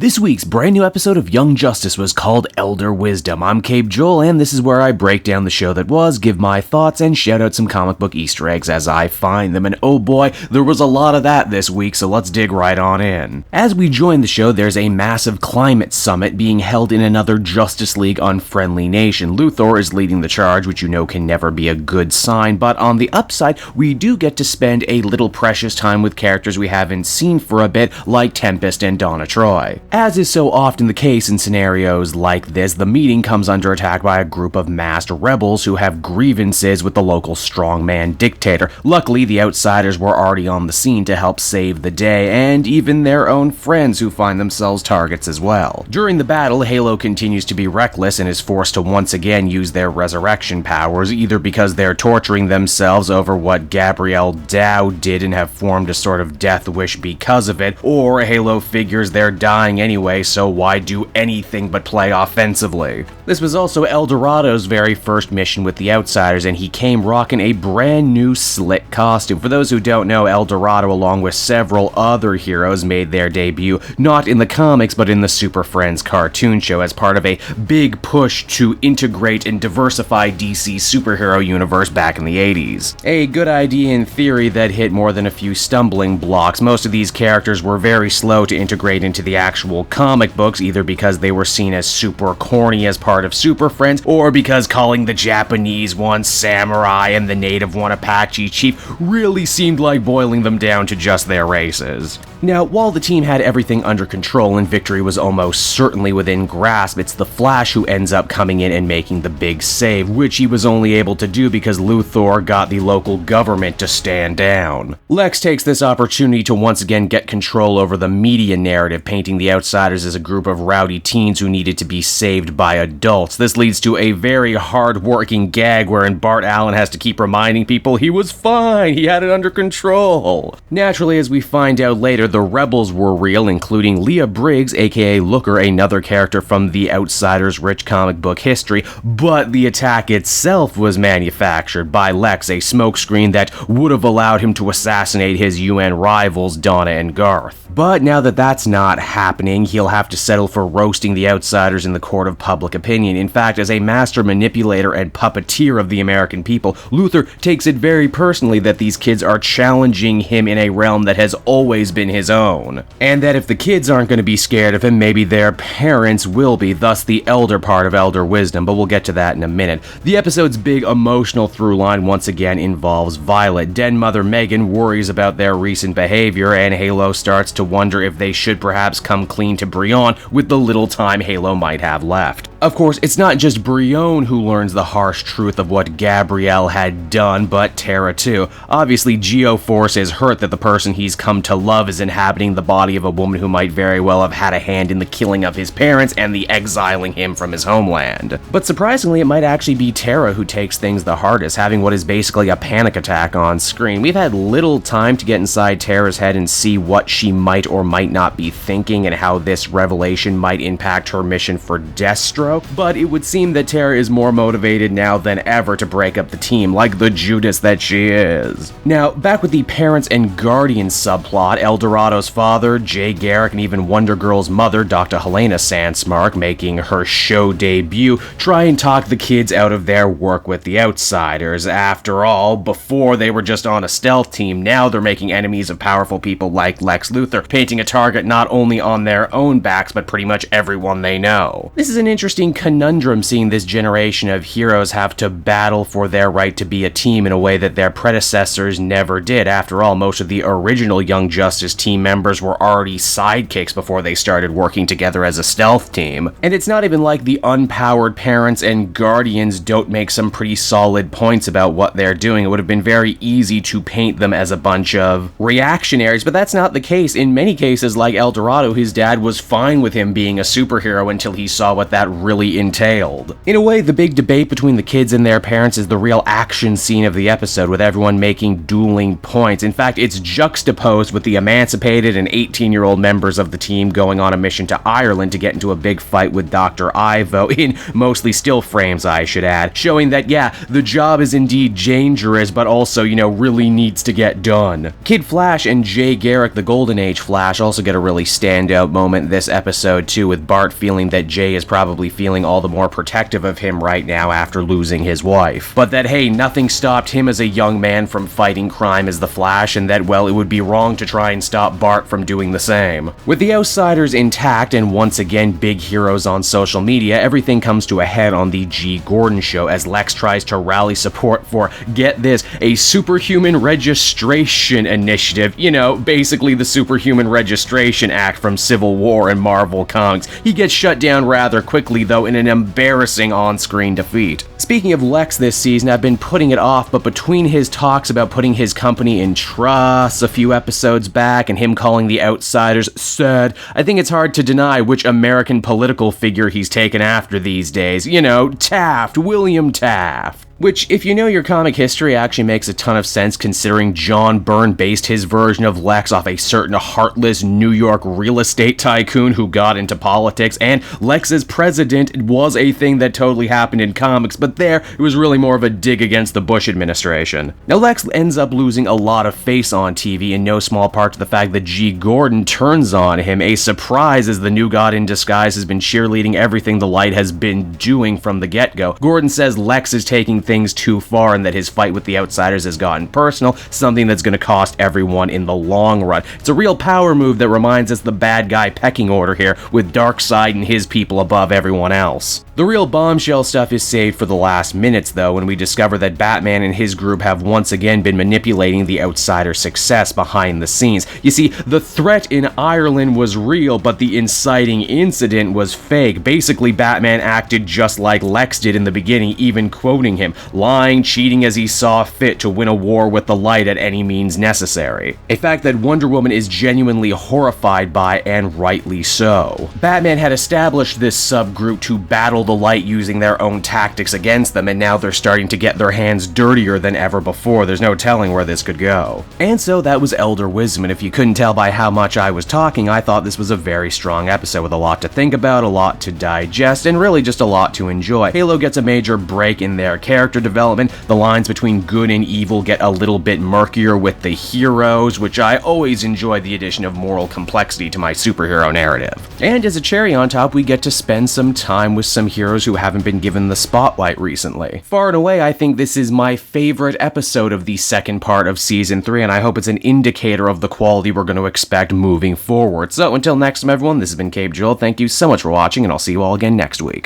This week's brand new episode of Young Justice was called Elder Wisdom. I'm Cape Joel, and this is where I break down the show that was, give my thoughts, and shout out some comic book Easter eggs as I find them. And oh boy, there was a lot of that this week, so let's dig right on in. As we join the show, there's a massive climate summit being held in another Justice League unfriendly nation. Luthor is leading the charge, which you know can never be a good sign, but on the upside, we do get to spend a little precious time with characters we haven't seen for a bit, like Tempest and Donna Troy. As is so often the case in scenarios like this, the meeting comes under attack by a group of masked rebels who have grievances with the local strongman dictator. Luckily, the outsiders were already on the scene to help save the day, and even their own friends who find themselves targets as well. During the battle, Halo continues to be reckless and is forced to once again use their resurrection powers, either because they're torturing themselves over what Gabrielle Dow did and have formed a sort of death wish because of it, or Halo figures they're dying anyway, so why do anything but play offensively? This was also El Dorado's very first mission with the Outsiders, and he came rocking a brand new slick costume. For those who don't know, El Dorado, along with several other heroes, made their debut not in the comics but in the Super Friends cartoon show as part of a big push to integrate and diversify DC's superhero universe back in the 80s. A good idea in theory that hit more than a few stumbling blocks. Most of these characters were very slow to integrate into the actual comic books, either because they were seen as super corny as part of Super Friends, or because calling the Japanese one samurai and the native one Apache chief really seemed like boiling them down to just their races. Now, while the team had everything under control and victory was almost certainly within grasp, it's the Flash who ends up coming in and making the big save, which he was only able to do because Luthor got the local government to stand down. Lex takes this opportunity to once again get control over the media narrative, painting the Outsiders as a group of rowdy teens who needed to be saved by adults. This leads to a very hard-working gag wherein Bart Allen has to keep reminding people he was fine, he had it under control. Naturally, as we find out later, the rebels were real, including Leah Briggs, aka Looker, another character from the Outsiders' rich comic book history, but the attack itself was manufactured by Lex, a smokescreen that would have allowed him to assassinate his UN rivals, Donna and Garth. But now that that's not happening, he'll have to settle for roasting the Outsiders in the court of public opinion. In fact, as a master manipulator and puppeteer of the American people, Luthor takes it very personally that these kids are challenging him in a realm that has always been his own. And that if the kids aren't going to be scared of him, maybe their parents will be, thus the elder part of Elder Wisdom, but we'll get to that in a minute. The episode's big emotional through line once again involves Violet. Den Mother Megan worries about their recent behavior, and Halo starts to wonder if they should perhaps come clean to Brion with the little time Halo might have left. Of course, it's not just Brion who learns the harsh truth of what Gabrielle had done, but Tara too. Obviously, Geoforce is hurt that the person he's come to love is inhabiting the body of a woman who might very well have had a hand in the killing of his parents and the exiling him from his homeland. But surprisingly, it might actually be Tara who takes things the hardest, having what is basically a panic attack on screen. We've had little time to get inside Tara's head and see what she might or might not be thinking and how this revelation might impact her mission for Destro, but it would seem that Tara is more motivated now than ever to break up the team, like the Judas that she is. Now, back with the parents and guardians subplot, El Dorado's father, Jay Garrick, and even Wonder Girl's mother, Dr. Helena Sandsmark, making her show debut, try and talk the kids out of their work with the Outsiders. After all, before they were just on a stealth team, now they're making enemies of powerful people like Lex Luthor, painting a target not only on their own backs, but pretty much everyone they know. This is an interesting conundrum, seeing this generation of heroes have to battle for their right to be a team in a way that their predecessors never did. After all, most of the original Young Justice team members were already sidekicks before they started working together as a stealth team. And it's not even like the unpowered parents and guardians don't make some pretty solid points about what they're doing. It would have been very easy to paint them as a bunch of reactionaries, but that's not the case. In many cases, like El Dorado, his dad was fine with him being a superhero until he saw what that really entailed. In a way, the big debate between the kids and their parents is the real action scene of the episode, with everyone making dueling points. In fact, it's juxtaposed with the emancipation anticipated, and 18-year-old members of the team going on a mission to Ireland to get into a big fight with Dr. Ivo, in mostly still frames, I should add, showing that, yeah, the job is indeed dangerous, but also, really needs to get done. Kid Flash and Jay Garrick, the Golden Age Flash, also get a really standout moment this episode too, with Bart feeling that Jay is probably feeling all the more protective of him right now after losing his wife. But that, hey, nothing stopped him as a young man from fighting crime as the Flash, and that, well, it would be wrong to try and stop Bart from doing the same. With the Outsiders intact and once again big heroes on social media, everything comes to a head on the G. Gordon show as Lex tries to rally support for, get this, a superhuman registration initiative, basically the Superhuman Registration Act from Civil War and Marvel Comics. He gets shut down rather quickly, though, in an embarrassing on-screen defeat. Speaking of Lex this season, I've been putting it off, but between his talks about putting his company in trust a few episodes back and him calling the Outsiders sad, I think it's hard to deny which American political figure he's taken after these days. Taft, William Taft. Which, if you know your comic history, actually makes a ton of sense considering John Byrne based his version of Lex off a certain heartless New York real estate tycoon who got into politics, and Lex's president was a thing that totally happened in comics, but there, it was really more of a dig against the Bush administration. Now, Lex ends up losing a lot of face on TV, in no small part to the fact that G. Gordon turns on him, a surprise as the new god in disguise has been cheerleading everything the Light has been doing from the get-go. Gordon says Lex is taking things too far and that his fight with the Outsiders has gotten personal, something that's going to cost everyone in the long run. It's a real power move that reminds us the bad guy pecking order here, with Darkseid and his people above everyone else. The real bombshell stuff is saved for the last minutes, though, when we discover that Batman and his group have once again been manipulating the Outsiders' success behind the scenes. You see, the threat in Ireland was real, but the inciting incident was fake. Basically, Batman acted just like Lex did in the beginning, even quoting him, lying, cheating as he saw fit to win a war with the Light at any means necessary. A fact that Wonder Woman is genuinely horrified by, and rightly so. Batman had established this subgroup to battle the Light using their own tactics against them, and now they're starting to get their hands dirtier than ever before. There's no telling where this could go. And so that was Elder Weisman. If you couldn't tell by how much I was talking, I thought this was a very strong episode with a lot to think about, a lot to digest, and really just a lot to enjoy. Halo gets a major break in their character development. The lines between good and evil get a little bit murkier with the heroes, which I always enjoy the addition of moral complexity to my superhero narrative. And as a cherry on top, we get to spend some time with some heroes who haven't been given the spotlight recently. Far and away, I think this is my favorite episode of the second part of Season 3, and I hope it's an indicator of the quality we're going to expect moving forward. So until next time, everyone, this has been Cape Joel. Thank you so much for watching, and I'll see you all again next week.